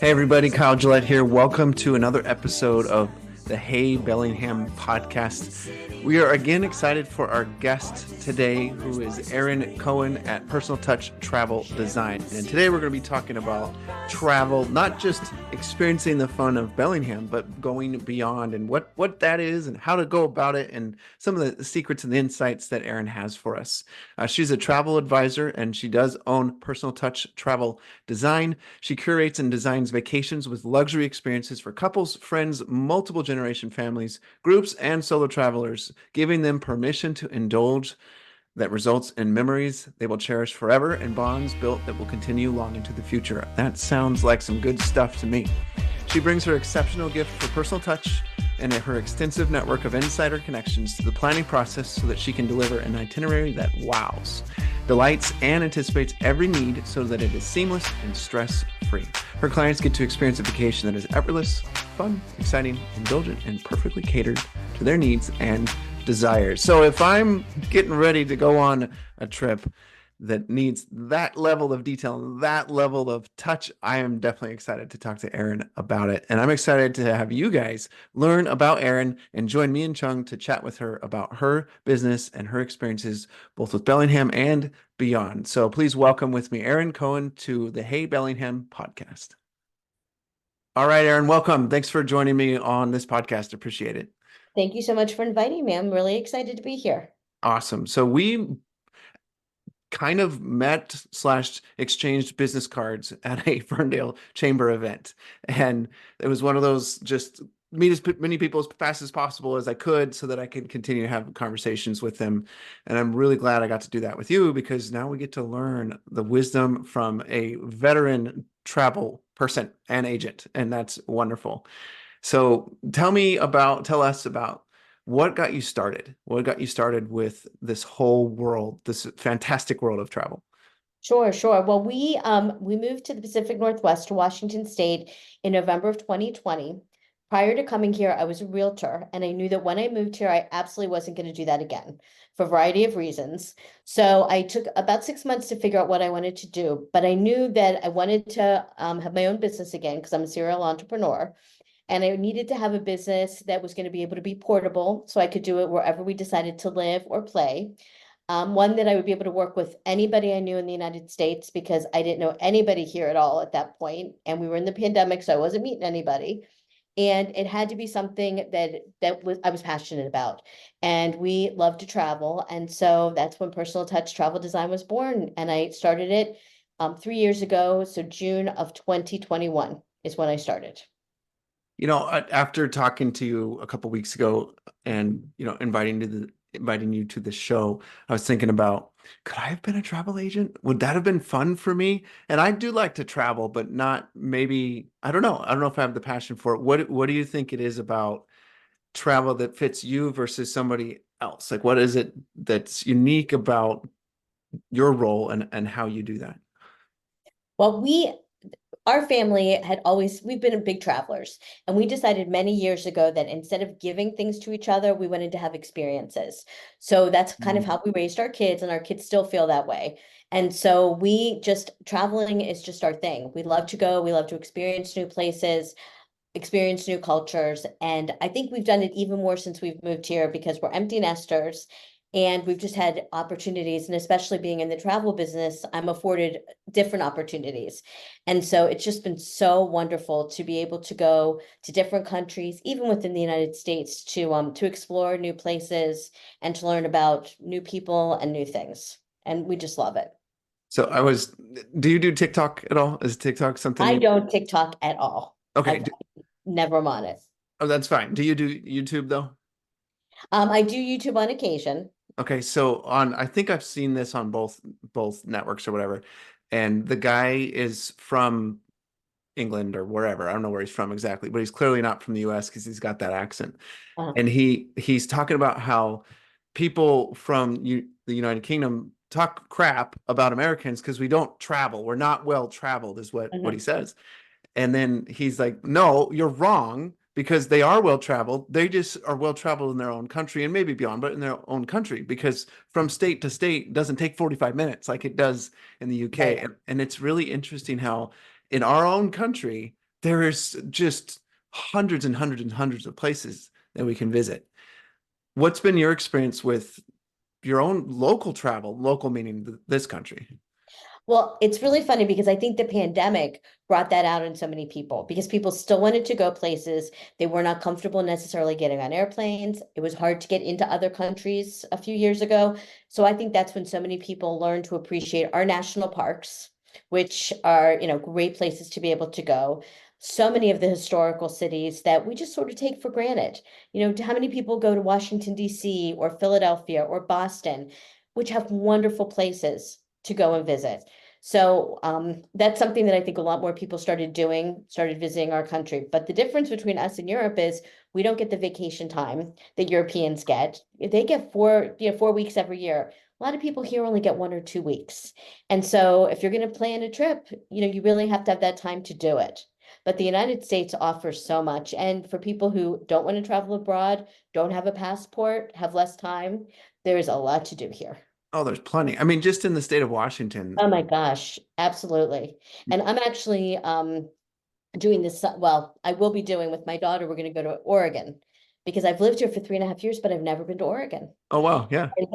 Hey everybody, Kyle Gillette here. Welcome to another episode of the Hey Bellingham podcast. We are again excited for our guest today, who is Erin Cohen at Personal Touch Travel Design. And today we're going to be talking about travel, not just experiencing the fun of Bellingham, but going beyond and what that is and how to go about it and some of the secrets and the insights that Erin has for us. She's a travel advisor and she does own Personal Touch Travel Design. She curates and designs vacations with luxury experiences for couples, friends, multiple generation families, groups, and solo travelers, giving them permission to indulge that results in memories they will cherish forever and bonds built that will continue long into the future. That sounds like some good stuff to me. She brings her exceptional gift for personal touch and her extensive network of insider connections to the planning process so that she can deliver an itinerary that wows, delights, and anticipates every need so that it is seamless and stress-free. Her clients get to experience a vacation that is effortless, fun, exciting, indulgent, and perfectly catered to their needs and desires. So if I'm getting ready to go on a trip that needs that level of detail, that level of touch, I am definitely excited to talk to Erin about it. And I'm excited to have you guys learn about Erin and join me and Chung to chat with her about her business and her experiences, both with Bellingham and beyond. So please welcome with me, Erin Cohen, to the Hey Bellingham podcast. All right, Erin, welcome. Thanks for joining me on this podcast. Appreciate it. Thank you so much for inviting me. I'm really excited to be here. Awesome. So we kind of met slash exchanged business cards at a Ferndale Chamber event. And it was one of those just meet as many people as fast as possible as I could so that I could continue to have conversations with them. And I'm really glad I got to do that with you because now we get to learn the wisdom from a veteran travel person and agent. And that's wonderful. So tell us about what got you started? What got you started with this whole world, this fantastic world of travel? Sure, sure. Well, we moved to the Pacific Northwest to Washington State in November of 2020. Prior to coming here, I was a realtor, and I knew that when I moved here, I absolutely wasn't going to do that again for a variety of reasons. So I took about 6 months to figure out what I wanted to do, but I knew that I wanted to have my own business again because I'm a serial entrepreneur. And I needed to have a business that was going to be able to be portable so I could do it wherever we decided to live or play. One that I would be able to work with anybody I knew in the United States because I didn't know anybody here at all at that point, and we were in the pandemic, so I wasn't meeting anybody. And it had to be something that I was passionate about, and we love to travel, and so that's when Personal Touch Travel Design was born, and I started it 3 years ago. So June of 2021 is when I started. After talking to you a couple weeks ago and, inviting you to the show, I was thinking about, could I have been a travel agent? Would that have been fun for me? And I do like to travel, but not maybe, I don't know. I don't know if I have the passion for it. What do you think it is about travel that fits you versus somebody else? Like, what is it that's unique about your role and how you do that? Well, our family we've been big travelers, and we decided many years ago that instead of giving things to each other, we wanted to have experiences. So that's kind of Mm. how we raised our kids, and our kids still feel that way. And so traveling is just our thing. We love to go, we love to experience new places, experience new cultures. And I think we've done it even more since we've moved here because we're empty nesters and we've just had opportunities. And especially being in the travel business, I'm afforded different opportunities. And so it's just been so wonderful to be able to go to different countries, even within the United States, to explore new places and to learn about new people and new things. And we just love it. So do you do TikTok at all? Is TikTok something I you, don't TikTok at all. okay. I've never am on it. Oh, that's fine. Do you do YouTube though? I do YouTube on occasion. Okay, so I think I've seen this on both networks or whatever, and the guy is from England or wherever. I don't know where he's from exactly, but he's clearly not from the US because he's got that accent. Uh, And he's talking about how people from the United Kingdom talk crap about Americans because we don't travel. We're not well traveled, is what he mhm. says. And then he's like, no, you're wrong because they are well traveled. They just are well traveled in their own country and maybe beyond, but in their own country because from state to state doesn't take 45 minutes like it does in the UK. Right. And it's really interesting how in our own country, there is just hundreds and hundreds and hundreds of places that we can visit. What's been your experience with your own local travel, local meaning this country? Well, it's really funny because I think the pandemic brought that out in so many people because people still wanted to go places. They were not comfortable necessarily getting on airplanes. It was hard to get into other countries a few years ago. So I think that's when so many people learned to appreciate our national parks, which are, great places to be able to go. So many of the historical cities that we just sort of take for granted. How many people go to Washington, D.C. or Philadelphia or Boston, which have wonderful places to go and visit. So that's something that I think a lot more people started doing, started visiting our country. But the difference between us and Europe is we don't get the vacation time that Europeans get. They get 4 weeks every year. A lot of people here only get 1 or 2 weeks. And so if you're going to plan a trip, you really have to have that time to do it. But the United States offers so much. And for people who don't want to travel abroad, don't have a passport, have less time, there is a lot to do here. Oh, there's plenty. I mean, just in the state of Washington. Oh my gosh, absolutely. And I'm actually doing this, well, I will be doing with my daughter, we're going to go to Oregon because I've lived here for 3.5 years, but I've never been to Oregon. Oh, wow. Yeah. And,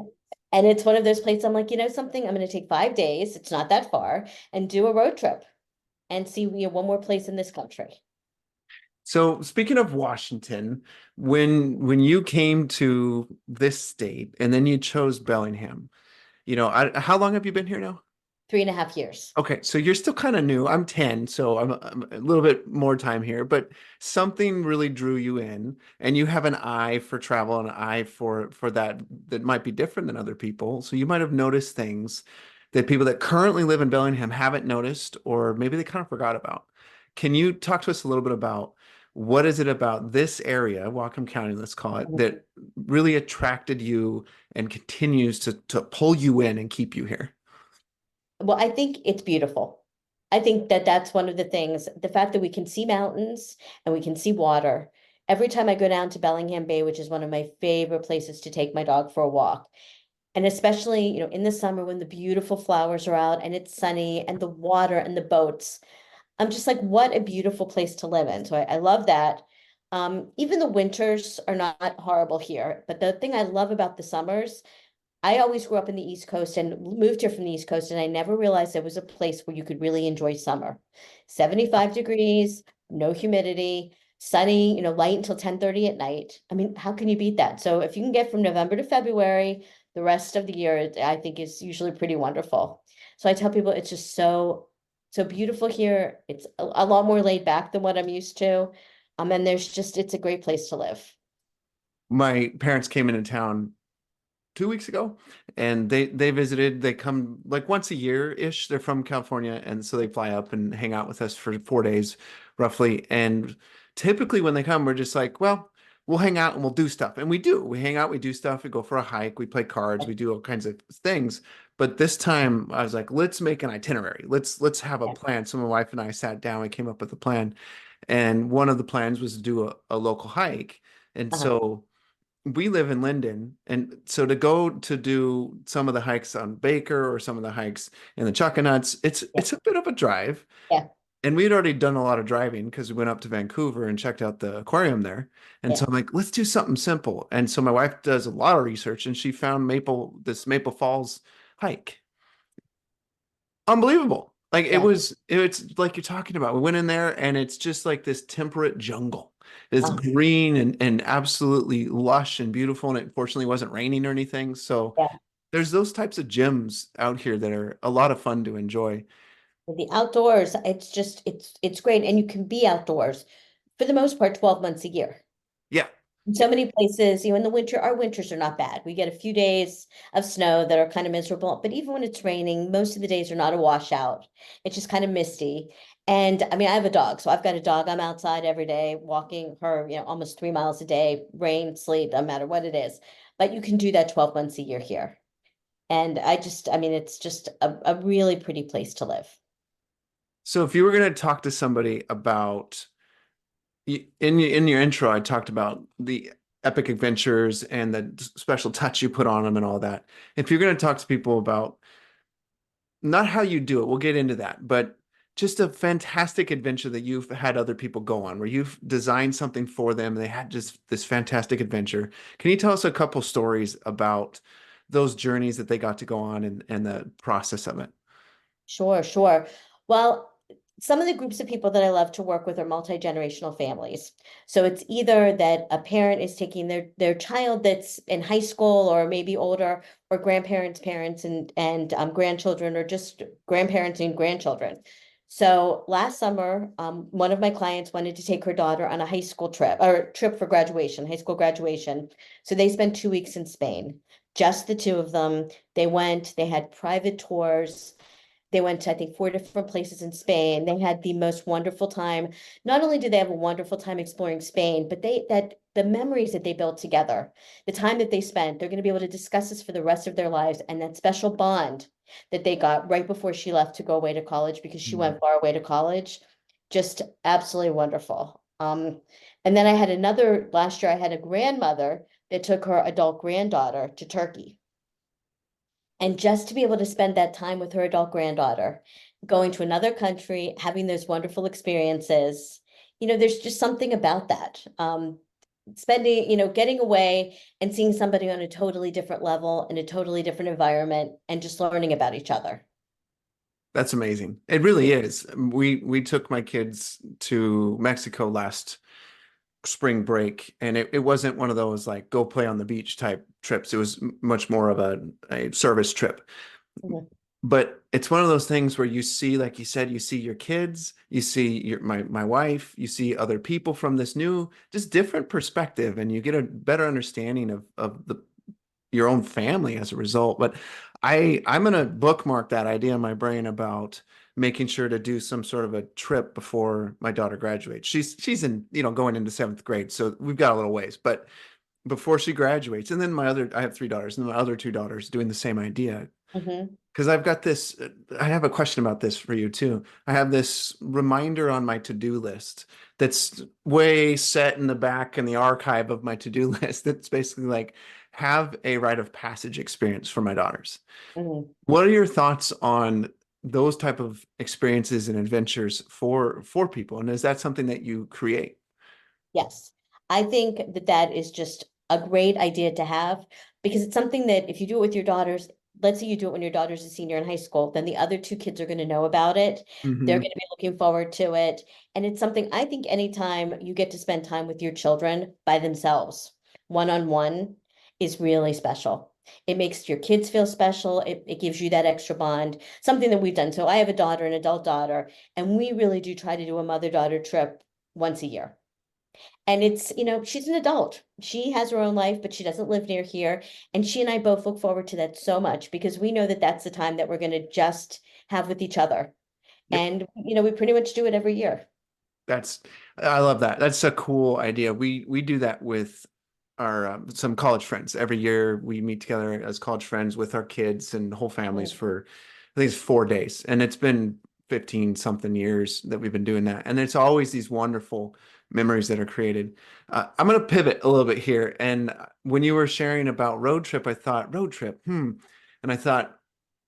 and it's one of those places I'm like, something, I'm going to take 5 days, it's not that far, and do a road trip and see one more place in this country. So speaking of Washington, when you came to this state and then you chose Bellingham, how long have you been here now? 3.5 years. Okay, so you're still kind of new. I'm 10, so I'm a little bit more time here, but something really drew you in, and you have an eye for travel, and an eye for that might be different than other people. So you might have noticed things that people that currently live in Bellingham haven't noticed, or maybe they kind of forgot about. Can you talk to us a little bit about what is it about this area, Whatcom County, let's call it, that really attracted you and continues to pull you in and keep you here? Well, I think it's beautiful. I think that that's one of the things, the fact that we can see mountains and we can see water. Every time I go down to Bellingham Bay, which is one of my favorite places to take my dog for a walk, and especially, in the summer when the beautiful flowers are out and it's sunny and the water and the boats, I'm just like, what a beautiful place to live in. So I love that. Even the winters are not horrible here, but the thing I love about the summers, I always grew up in the East Coast and moved here from the East Coast, and I never realized there was a place where you could really enjoy summer. 75 degrees, no humidity, sunny, light until 10:30 at night. I mean, how can you beat that? So if you can get from November to February, the rest of the year, I think is usually pretty wonderful. So I tell people it's just so beautiful here. It's a lot more laid back than what I'm used to. And it's a great place to live. My parents came into town 2 weeks ago, and they visited. They come like once a year ish. They're from California, and so they fly up and hang out with us for 4 days, roughly. And typically, when they come, we're just like, well, we'll hang out and we'll do stuff, and we do. We hang out, we do stuff, we go for a hike, we play cards, we do all kinds of things. But this time, I was like, let's make an itinerary. Let's have a Yeah. plan. So my wife and I sat down, we came up with a plan, and one of the plans was to do a local hike. And Uh-huh. so we live in Linden, and so to go to do some of the hikes on Baker or some of the hikes in the Chuckanuts, Yeah. it's a bit of a drive. Yeah. And we'd already done a lot of driving because we went up to Vancouver and checked out the aquarium there. And so Yeah. I'm like, let's do something simple. And so my wife does a lot of research, and she found this Maple Falls hike. Unbelievable. Like Yeah. it's like you're talking about. We went in there, and it's just like this temperate jungle. It's Uh, green and absolutely lush and beautiful. And it fortunately wasn't raining or anything. So yeah. there's those types of gyms out here that are a lot of fun to enjoy. The outdoors, it's just it's great. And you can be outdoors for the most part 12 months a year. Yeah. In so many places, in the winter, our winters are not bad. We get a few days of snow that are kind of miserable, but even when it's raining, most of the days are not a washout. It's just kind of misty. And I mean, I have a dog, so I've got a dog. I'm outside every day walking her, almost 3 miles a day, rain, sleet, no matter what it is. But you can do that 12 months a year here. And I mean, it's just a really pretty place to live. So if you were going to talk to somebody about in your intro, I talked about the epic adventures and the special touch you put on them and all that. If you're going to talk to people about not how you do it, we'll get into that, but just a fantastic adventure that you've had other people go on, where you've designed something for them and they had just this fantastic adventure. Can you tell us a couple stories about those journeys that they got to go on and the process of it? Sure, sure. Well, some of the groups of people that I love to work with are multi-generational families. So it's either that a parent is taking their child that's in high school or maybe older, or grandparents, parents, and grandchildren, or just grandparents and grandchildren. So last summer, one of my clients wanted to take her daughter on a high school trip or trip for graduation, high school graduation. So they spent 2 weeks in Spain, just the two of them. They went, they had private tours. They went to, I think, 4 different places in Spain. They had the most wonderful time. Not only did they have a wonderful time exploring Spain, but that the memories that they built together, the time that they spent, they're going to be able to discuss this for the rest of their lives. And that special bond that they got right before she left to go away to college, because she Mm. went far away to college, just absolutely wonderful. And then I had another last year, I had a grandmother that took her adult granddaughter to Turkey. And just to be able to spend that time with her adult granddaughter, going to another country, having those wonderful experiences, there's just something about that. Spending, getting away and seeing somebody on a totally different level in a totally different environment and just learning about each other. That's amazing. It really is. We took my kids to Mexico last spring break, and it wasn't one of those like go play on the beach type trips. It was much more of a service trip. Mhm. But it's one of those things where you see, like you said, you see your kids, you see my wife, you see other people from this new, just different perspective, and you get a better understanding of the your own family as a result. But I'm gonna bookmark that idea in my brain about making sure to do some sort of a trip before my daughter graduates. She's in, going into seventh grade, so we've got a little ways, but before she graduates, and then I have three daughters, and my other two daughters doing the same idea. Mhm. Because I've got this, I have a question about this for you too. I have this reminder on my to-do list that's way set in the back in the archive of my to-do list that's basically like have a rite of passage experience for my daughters. Mhm. What are your thoughts on those type of experiences and adventures for people? And is that something that you create? Yes, I think that that is just a great idea to have, because it's something that if you do it with your daughters, let's say you do it when your daughter's a senior in high school, then the other two kids are going to know about it. They're Hmm. going to be looking forward to it. And it's something I think anytime you get to spend time with your children by themselves, one-on-one, is really special. It makes your kids feel special. It gives you that extra bond, something that we've done. So I have a daughter, an adult daughter, and we really do try to do a mother-daughter trip once a year. And it's, she's an adult. She has her own life, but she doesn't live near here. And she and I both look forward to that so much, because we know that that's the time that we're going to just have with each other. Yep. And, we pretty much do it every year. That's I love that. That's a cool idea. We do that with our some college friends. Every year we meet together as college friends with our kids and whole families Mhm. for I think it's 4 days. And it's been 15 something years that we've been doing that. And it's always these wonderful memories that are created. I'm going to pivot a little bit here. And when you were sharing about road trip, I thought road trip, And I thought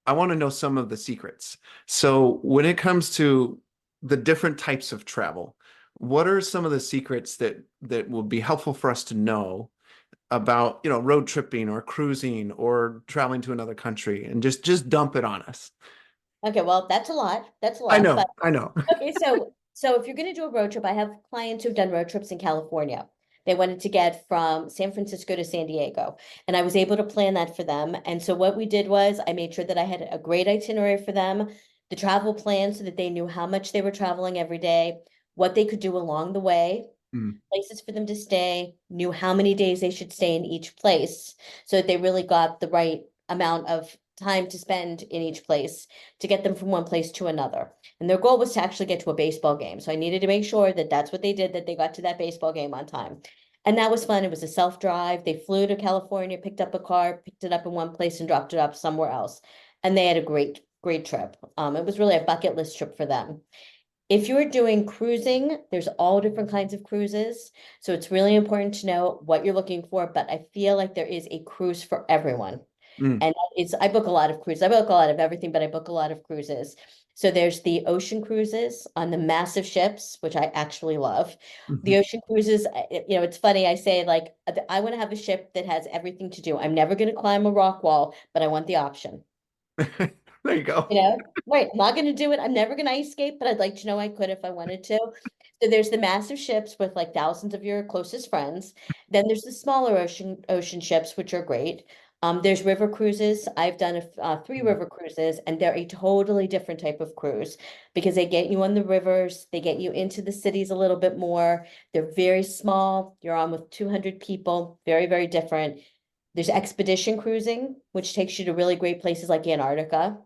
I want to know some of the secrets. So when it comes to the different types of travel, what are some of the secrets that will be helpful for us to know about, road tripping or cruising or traveling to another country and just dump it on us? Okay, well, that's a lot. That's a I lot. know, But I know. okay, so if you're going to do a road trip, I have clients who've done road trips in California. They wanted to get from San Francisco to San Diego, and I was able to plan that for them. And so what we did was I made sure that I had a great itinerary for them, the travel plan so that they knew how much they were traveling every day, what they could do along the way, Mm, places for them to stay, knew how many days they should stay in each place so that they really got the right amount of time to spend in each place to get them from one place to another. And their goal was to actually get to a baseball game. So I needed to make sure that that's what they did, that they got to that baseball game on time. And that was fun. It was a self-drive. They flew to California, picked up a car, picked it up in one place and dropped it up somewhere else. And they had a great, great trip. It was really a bucket list trip for them. If you're doing cruising, there's all different kinds of cruises. So it's really important to know what you're looking for, but I feel like there is a cruise for everyone. Mm. And I book a lot of cruises. I book a lot of everything, but I book a lot of cruises. So there's the ocean cruises on the massive ships, which I actually love. The Mhm. ocean cruises, it's funny. I say like, I want to have a ship that has everything to do. I'm never going to climb a rock wall, but I want the option. There you go. Right. I'm not going to do it. I'm never going to ice skate, but I'd like to know I could if I wanted to. So there's the massive ships with like thousands of your closest friends. Then there's the smaller ocean ships, which are great. There's river cruises. I've done three Mm. river cruises, and they're a totally different type of cruise because they get you on the rivers, they get you into the cities a little bit more. They're very small. You're on with 200 people, very, very different. There's expedition cruising, which takes you to really great places like Antarctica,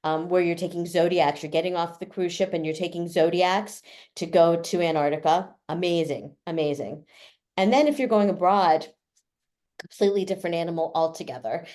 where you're taking zodiacs. You're getting off the cruise ship and you're taking zodiacs to go to Antarctica. Amazing, amazing. And then if you're going abroad, completely different animal altogether.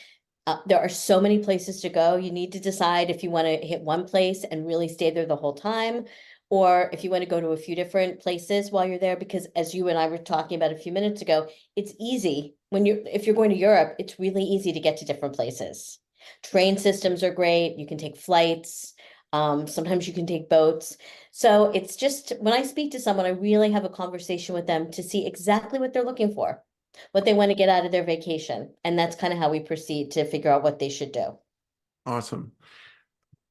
There are so many places to go. You need to decide if you want to hit one place and really stay there the whole time, or if you want to go to a few different places while you're there. Because as you and I were talking about a few minutes ago, it's easy when if you're going to Europe, it's really easy to get to different places. Train systems are great. You can take flights. Sometimes you can take boats. So it's just when I speak to someone, I really have a conversation with them to see exactly what they're looking for, what they want to get out of their vacation. And that's kind of how we proceed to figure out what they should do. Awesome.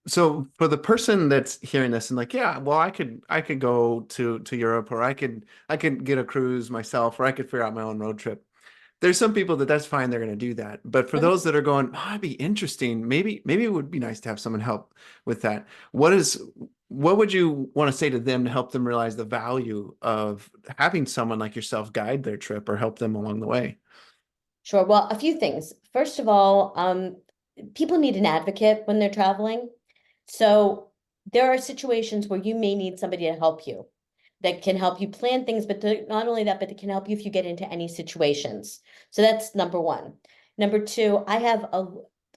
So for the person that's hearing this and like, yeah, well, I could go to Europe, or I could get a cruise myself, or I could figure out my own road trip. There's some people that's fine, they're going to do that. But for those that are going, oh, it'd be interesting, maybe it would be nice to have someone help with that. What would you want to say to them to help them realize the value of having someone like yourself guide their trip or help them along the way? Sure. Well, a few things. First of all, people need an advocate when they're traveling. So there are situations where you may need somebody to help you that can help you plan things, but not only that, but they can help you if you get into any situations. So that's number one. Number two, I have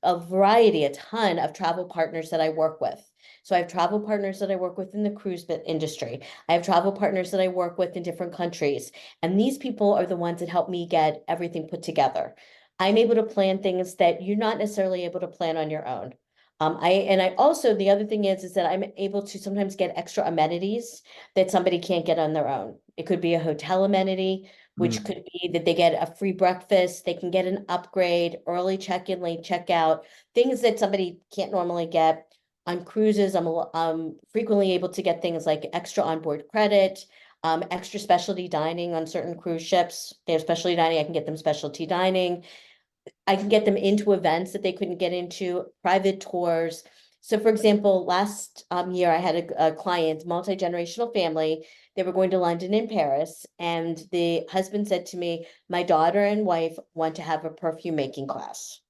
a variety, a ton of travel partners that I work with. So I have travel partners that I work with in the cruise industry. I have travel partners that I work with in different countries. And these people are the ones that help me get everything put together. I'm able to plan things that you're not necessarily able to plan on your own. I also, the other thing is that I'm able to sometimes get extra amenities that somebody can't get on their own. It could be a hotel amenity, which Mm. could be that they get a free breakfast, they can get an upgrade, early check-in, late check-out, things that somebody can't normally get. On cruises, I'm frequently able to get things like extra onboard credit, extra specialty dining on certain cruise ships. They have specialty dining, I can get them specialty dining. I can get them into events that they couldn't get into, private tours. So for example, last year I had a client, multi-generational family. They were going to London and Paris, and the husband said to me, my daughter and wife want to have a perfume making class.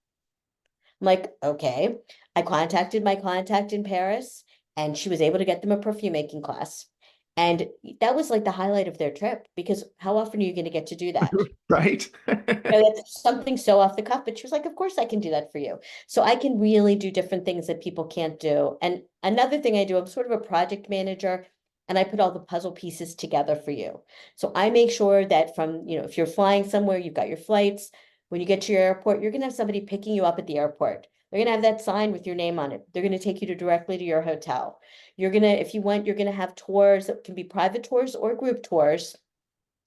I'm like, okay. I contacted my contact in Paris, and she was able to get them a perfume making class. And that was like the highlight of their trip, because how often are you going to get to do that? Right? That's something so off the cuff, but she was like, of course I can do that for you. So I can really do different things that people can't do. And another thing I do, I'm sort of a project manager, and I put all the puzzle pieces together for you. So I make sure that from, if you're flying somewhere, you've got your flights. When you get to your airport, you're going to have somebody picking you up at the airport. They're going to have that sign with your name on it. They're going to take you directly to your hotel. You're going to, if you want, you're going to have tours that can be private tours or group tours.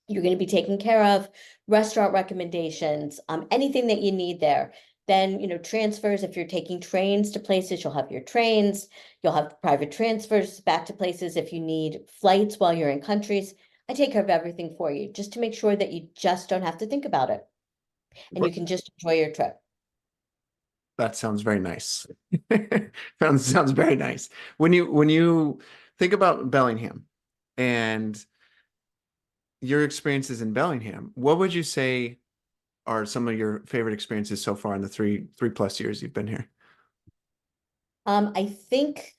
You're going to be taken care of, restaurant recommendations, anything that you need there. Then, transfers, if you're taking trains to places, you'll have your trains, you'll have private transfers back to places if you need flights while you're in countries. I take care of everything for you just to make sure that you just don't have to think about it and you can just enjoy your trip. That sounds very nice. Sounds very nice. When you think about Bellingham and your experiences in Bellingham, what would you say are some of your favorite experiences so far in the three plus years you've been here? I think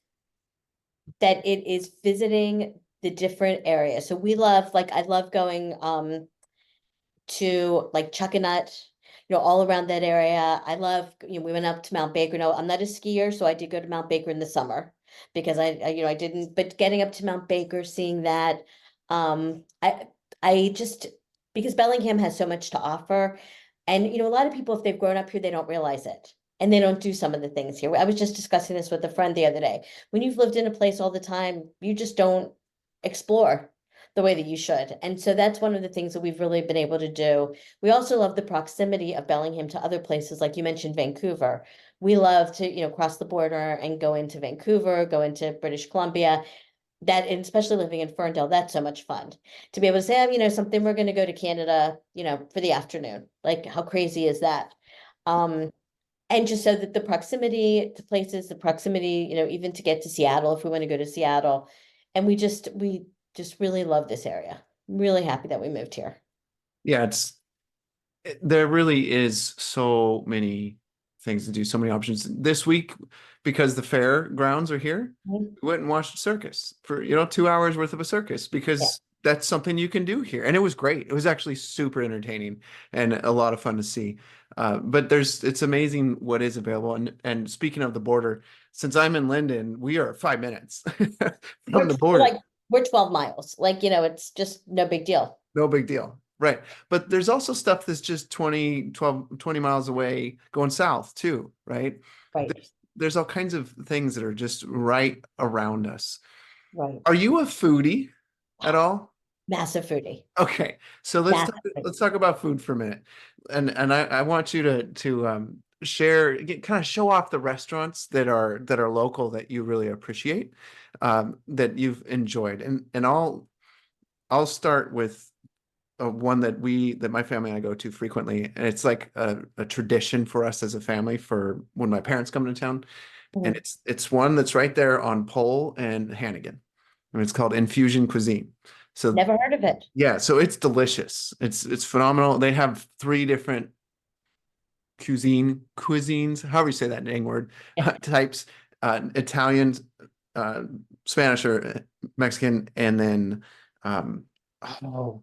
that it is visiting the different areas. So I love going, to like Chuckanut, all around that area. I love, we went up to Mount Baker. No, I'm not a skier, so I did go to Mount Baker in the summer because I didn't, but getting up to Mount Baker, seeing that, I just, because Bellingham has so much to offer. And, a lot of people, if they've grown up here, they don't realize it. and they don't do some of the things here. I was just discussing this with a friend the other day. When you've lived in a place all the time, you just don't explore the way that you should. And so that's one of the things that we've really been able to do. We also love the proximity of Bellingham to other places, like you mentioned, Vancouver. We love to, cross the border and go into Vancouver, go into British Columbia. That, and especially living in Ferndale, that's so much fun to be able to say, something, we're going to go to Canada, for the afternoon. Like, how crazy is that? Um, and just so that the proximity to places, the proximity, even to get to Seattle, if we want to go to Seattle. And we just really love this area. Really happy that we moved here. Yeah, there really is so many things to do, so many options. This week, because the fair grounds are here, Mhm. we went and watched a circus for, 2 hours worth of a circus Yeah. because that's something you can do here. And it was great. It was actually super entertaining and a lot of fun to see. But it's amazing what is available. And speaking of the border, since I'm in Linden, we are 5 minutes from We're the like, border. we're 12 miles. Like, it's just no big deal. No big deal. Right. But there's also stuff that's just 20 miles away going south too, right? Right. There's all kinds of things that are just right around us. Right. Are you a foodie at all? Massive foodie. Okay. So let's talk, Massive foodie. let's talk about food for a minute. And I want you to share, kind of show off the restaurants that are local that you really appreciate, that you've enjoyed. And I'll start with one that my family and I go to frequently, and it's like a tradition for us as a family for when my parents come to town, and Mhm. it's one that's right there on Pole and Hannigan, and it's called Infusion Cuisine. So Never heard of it. yeah, so it's delicious. It's phenomenal. They have three different cuisines, however you say that dang word, Yeah. types, Italian, uh, Spanish or Mexican, and then um, oh,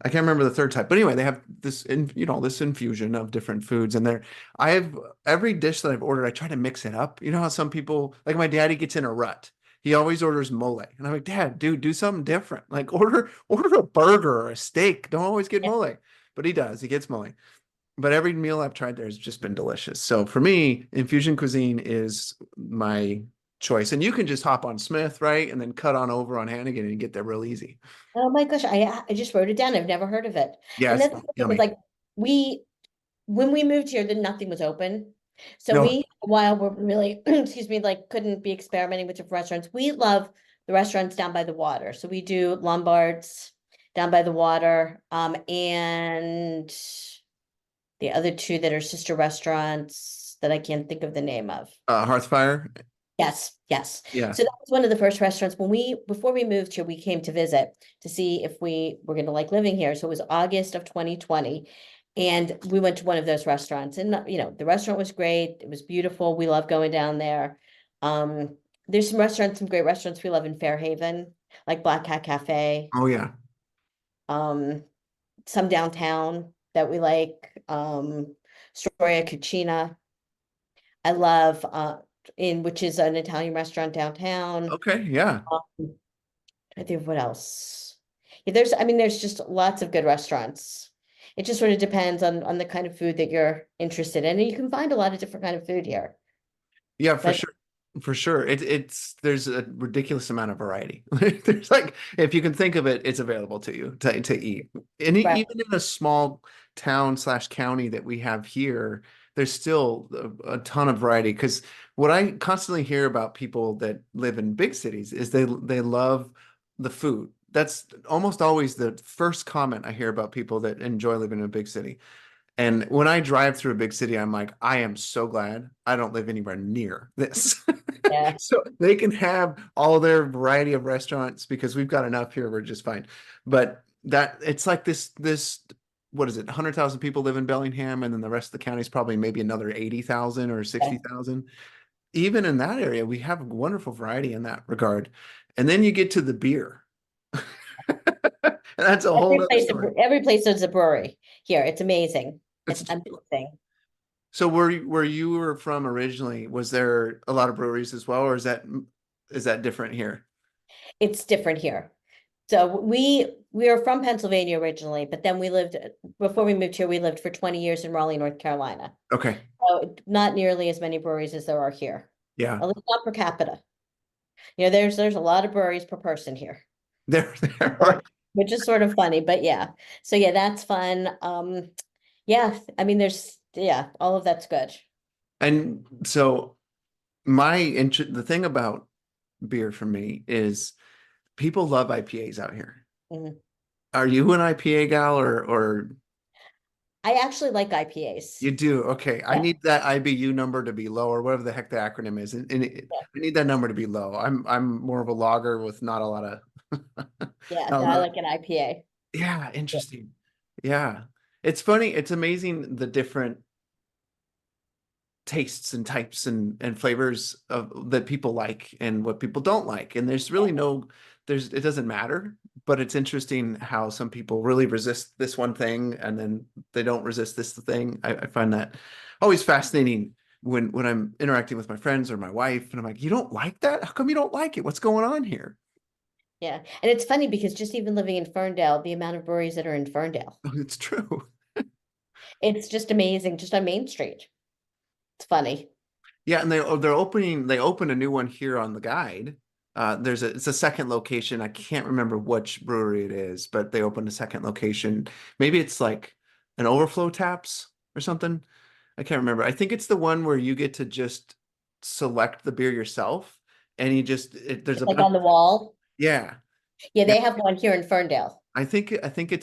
I can't remember the third type, but anyway, they have this infusion of different foods, and I have every dish that I've ordered. I try to mix it up. You know how some people, like my daddy, gets in a rut. He always orders mole, and I'm like, Dad, dude, do something different. Like order a burger or a steak. Don't always get Yeah. mole, but he does. He gets mole. But every meal I've tried there has just been delicious. So for me, infusion cuisine is my choice, and you can just hop on Smith, right, and then cut on over on Hannigan and get there real easy. Oh my gosh, I just wrote it down. I've never heard of it. Yeah, And it's that's the thing is, yummy. like, we when we moved here, then nothing was open. So No, we, while we're really, excuse me, like, couldn't be experimenting with different restaurants. We love the restaurants down by the water. So we do Lombard's down by the water, and the other two that are sister restaurants that I can't think of the name of. Hearthfire. Yes, yes. Yeah. So that was one of the first restaurants when before we moved here, we came to visit to see if we were going to like living here. So it was August of 2020. And we went to one of those restaurants, and the restaurant was great. It was beautiful. We love going down there. Um, there's some great restaurants we love in Fairhaven, like Black Cat Cafe. Oh yeah. Um, some downtown that we like. Storia Cucina. I love in which is an Italian restaurant downtown. Okay. Yeah. Um, I think what else? Yeah, there's just lots of good restaurants. It just sort of depends on the kind of food that you're interested in, and you can find a lot of different kind of food here. Yeah, for But sure. For sure. There's a ridiculous amount of variety. There's like, if you can think of it, it's available to you to eat. And right, even in a small town slash county that we have here, there's still a ton of variety. Because what I constantly hear about people that live in big cities is they love the food. That's almost always the first comment I hear about people that enjoy living in a big city. And when I drive through a big city, I'm like, I am so glad I don't live anywhere near this. yeah. So they can have all their variety of restaurants because we've got enough here. We're just fine. But that it's like this, what is it? 100,000 people live in Bellingham, and then the rest of the county is probably maybe another 80,000 or Yeah. 60,000. Even in that area, we have a wonderful variety in that regard. And then you get to the beer. And that's a whole nother story. Every place is a brewery here. It's amazing. It's It's amazing. So where you were from originally, was there a lot of breweries as well, or is that different here? It's different here. So we are from Pennsylvania originally, but then we lived before we moved here, we lived for 20 years in Raleigh, North Carolina. Okay. So not nearly as many breweries as there are here, Yeah. at least not per capita. There's a lot of breweries per person here, There are. which is sort of funny, but yeah. So yeah, that's fun. Yeah, I mean, all of that's good. And so the thing about beer for me is people love IPAs out here. Mhm. Are you an IPA gal or I actually like IPAs. you do? Okay. I Yeah, need that IBU number to be low or whatever the heck the acronym is. yeah, I need that number to be low. I'm more of a lager with not a lot of yeah. no, No, I not like an IPA. yeah, interesting. Yeah. It's funny. It's amazing the different tastes and types and flavors of that people like and what people don't like. And there's Yeah, really no there's it doesn't matter, but it's interesting how some people really resist this one thing and then they don't resist this thing. I find that always fascinating when I'm interacting with my friends or my wife and I'm like, you don't like that? How come you don't like it? What's going on here? yeah. And it's funny because just even living in Ferndale, the amount of breweries that are in Ferndale, It's true. it's just amazing, just on Main Street. It's funny. Yeah, and they opened a new one here on the guide. It's a second location. I can't remember which brewery it is, but they opened a second location. Maybe it's like an overflow taps or something. I can't remember. I think it's the one where you get to just select the beer yourself and there's It's a like bunch. on the wall. Yeah. Yeah, Yeah. they have one here in Ferndale. I think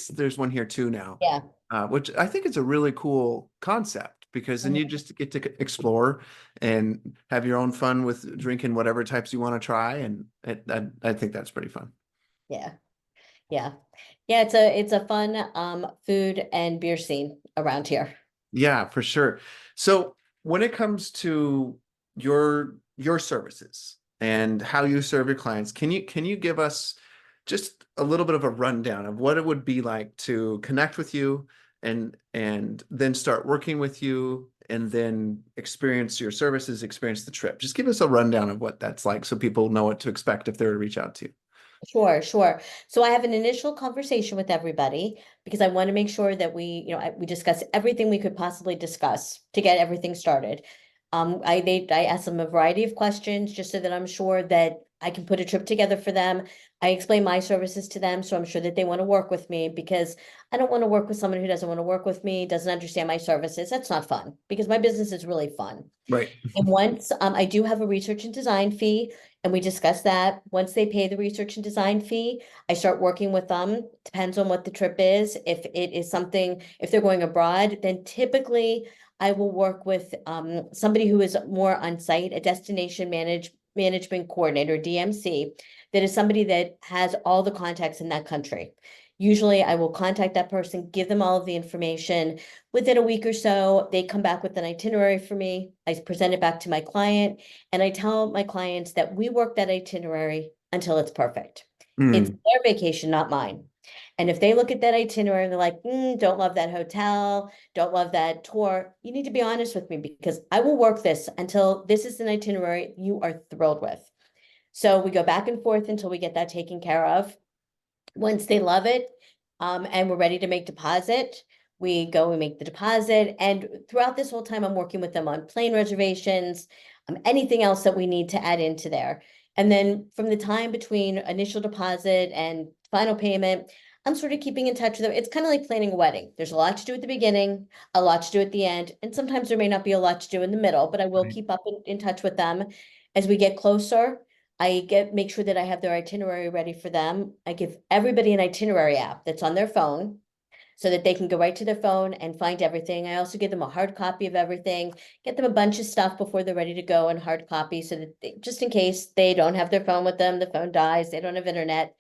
there's one here too now, Yeah. which I think is a really cool concept because then you Mhm. just get to explore and have your own fun with drinking whatever types you want to try, and I think that's pretty fun. Yeah. Yeah. Yeah, it's a fun food and beer scene around here. Yeah, for sure. So when it comes to your services and how you serve your clients, can you give us just a little bit of a rundown of what it would be like to connect with you and then start working with you and then experience your services, experience the trip. Just give us a rundown of what that's like so people know what to expect if they were to reach out to you. Sure, sure. So I have an initial conversation with everybody because I want to make sure that we discuss everything we could possibly discuss to get everything started. I ask them a variety of questions just so that I'm sure that I can put a trip together for them. I explain my services to them, so I'm sure that they want to work with me because I don't want to work with someone who doesn't want to work with me, doesn't understand my services. That's not fun because my business is really fun. Right. And once I do have a research and design fee, and we discuss that. Once they pay the research and design fee, I start working with them. Depends on what the trip is. If it is something, if they're going abroad, then typically I will work with somebody who is more on site, a management coordinator, DMC, that is somebody that has all the contacts in that country. Usually I will contact that person, give them all of the information. Within a week or so, they come back with an itinerary for me. I present it back to my client, and I tell my clients that we work that itinerary until it's perfect. It's Mm, their vacation, not mine. And if they look at that itinerary and they're like, don't love that hotel, don't love that tour, you need to be honest with me because I will work this until this is an itinerary you are thrilled with. So we go back and forth until we get that taken care of. Once they love it, and we're ready to make deposit, we go and make the deposit. And throughout this whole time, I'm working with them on plane reservations, anything else that we need to add into there. And then from the time between initial deposit and final payment, I'm sort of keeping in touch with them. It's kind of like planning a wedding. There's a lot to do at the beginning, a lot to do at the end, and sometimes there may not be a lot to do in the middle, but I will right. keep up in touch with them as we get closer. Make sure that I have their itinerary ready for them. I give everybody an itinerary app that's on their phone so that they can go right to their phone and find everything. I also give them a hard copy of everything, get them a bunch of stuff before they're ready to go in hard copy so that just in case they don't have their phone with them, the phone dies, they don't have internet.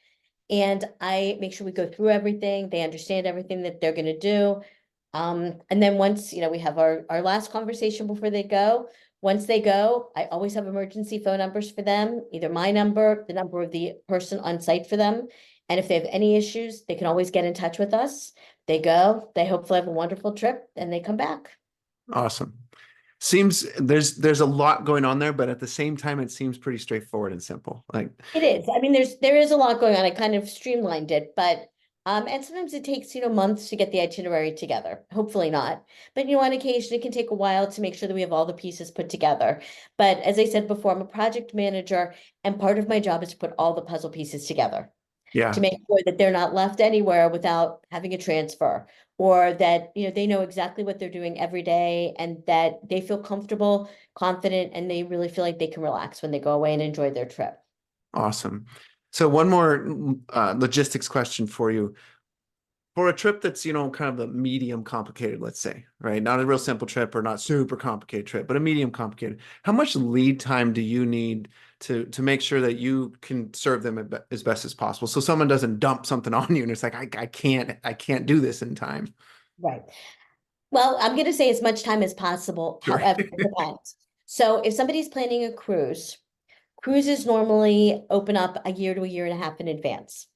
And I make sure we go through everything, they understand everything that they're gonna do. And then once, we have our last conversation before they go, once they go, I always have emergency phone numbers for them, either my number, the number of the person on site for them. And if they have any issues, they can always get in touch with us. They go, they hopefully have a wonderful trip and they come back. Awesome. Seems there's a lot going on there, but at the same time, it seems pretty straightforward and simple. Like, It is. I mean, there is a lot going on. I kind of streamlined it, but and sometimes it takes, months to get the itinerary together. Hopefully not. But on occasion it can take a while to make sure that we have all the pieces put together. But as I said before, I'm a project manager, and part of my job is to put all the puzzle pieces together to yeah, make sure that they're not left anywhere without having a transfer, or that, they know exactly what they're doing every day, and that they feel comfortable, confident, and they really feel like they can relax when they go away and enjoy their trip. awesome. So one more logistics question for you. For a trip that's, kind of a medium complicated, let's say, right? Not a real simple trip or not super complicated trip, but a medium complicated. How much lead time do you need to make sure that you can serve them as best as possible? So someone doesn't dump something on you and it's like, I can't do this in time. Right. Well, I'm going to say as much time as possible. Sure. However, it depends. So if somebody's planning a cruise, cruises normally open up a year to a year and a half in advance.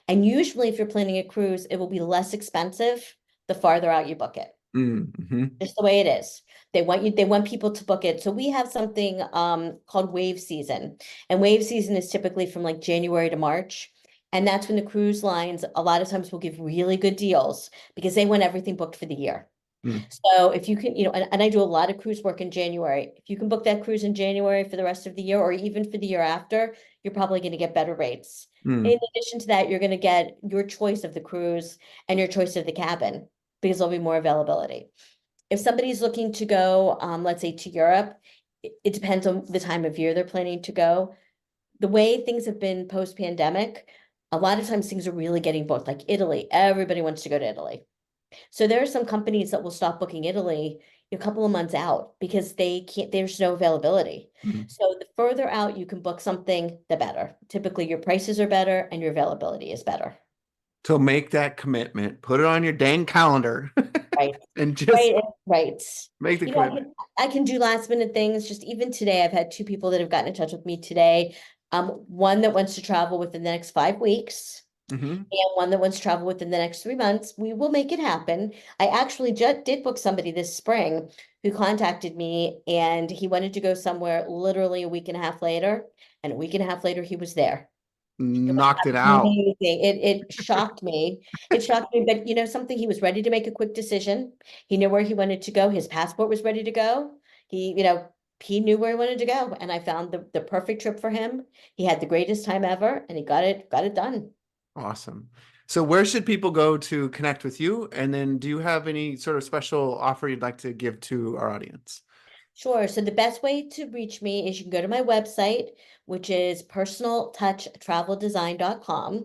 And usually if you're planning a cruise, it will be less expensive the farther out you book it. Mm-hmm. Just the way it is. They want people to book it. So we have something called wave season. And wave season is typically from like January to March. And that's when the cruise lines a lot of times will give really good deals because they want everything booked for the year. Mm, So if you can, and I do a lot of cruise work in January. If you can book that cruise in January for the rest of the year, or even for the year after, you're probably going to get better rates. mm, In addition to that, you're going to get your choice of the cruise and your choice of the cabin because there'll be more availability. If somebody's looking to go, let's say to Europe, it depends on the time of year they're planning to go. The way things have been post-pandemic, a lot of times things are really getting booked, like Italy. Everybody wants to go to Italy. So there are some companies that will stop booking Italy a couple of months out because they can't, there's no availability. mm. So the further out you can book something, the better. Typically your prices are better and your availability is better. So make that commitment, put it on your dang calendar Right. and just Right. Right. make the You know, I commitment. can, I can do last minute things. Just even today, I've had two people that have gotten in touch with me today. One that wants to travel within the next 5 weeks, Hmm. and one that wants to travel within the next 3 months. We will make it happen. I actually just did book somebody this spring who contacted me, and he wanted to go somewhere literally a week and a half later, and a week and a half later he was there. It was Knocked it out. amazing. It shocked me. It shocked me, but something, he was ready to make a quick decision. He knew where he wanted to go. His passport was ready to go. He knew where he wanted to go, and I found the perfect trip for him. He had the greatest time ever, and he got it done. Awesome. So where should people go to connect with you? And then do you have any sort of special offer you'd like to give to our audience? Sure. So the best way to reach me is you can go to my website, which is personaltouchtraveldesign.com.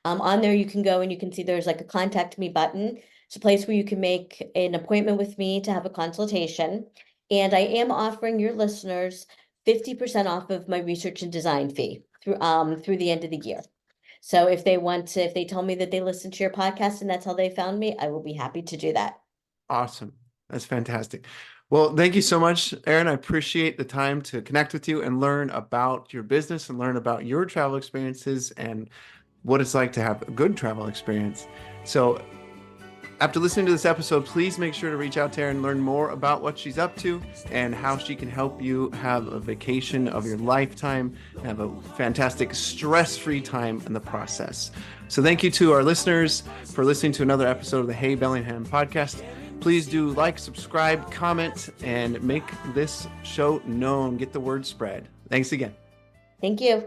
On there, you can go and you can see there's like a contact me button. It's a place where you can make an appointment with me to have a consultation. And I am offering your listeners 50% off of my research and design fee through the end of the year. So if they tell me that they listen to your podcast and that's how they found me, I will be happy to do that. Awesome. That's fantastic. Well, thank you so much, Erin. I appreciate the time to connect with you and learn about your business and learn about your travel experiences and what it's like to have a good travel experience. So after listening to this episode, please make sure to reach out to Erin and learn more about what she's up to and how she can help you have a vacation of your lifetime, have a fantastic stress-free time in the process. So thank you to our listeners for listening to another episode of the Hey Bellingham podcast. Please do like, subscribe, comment, and make this show known. Get the word spread. Thanks again. Thank you.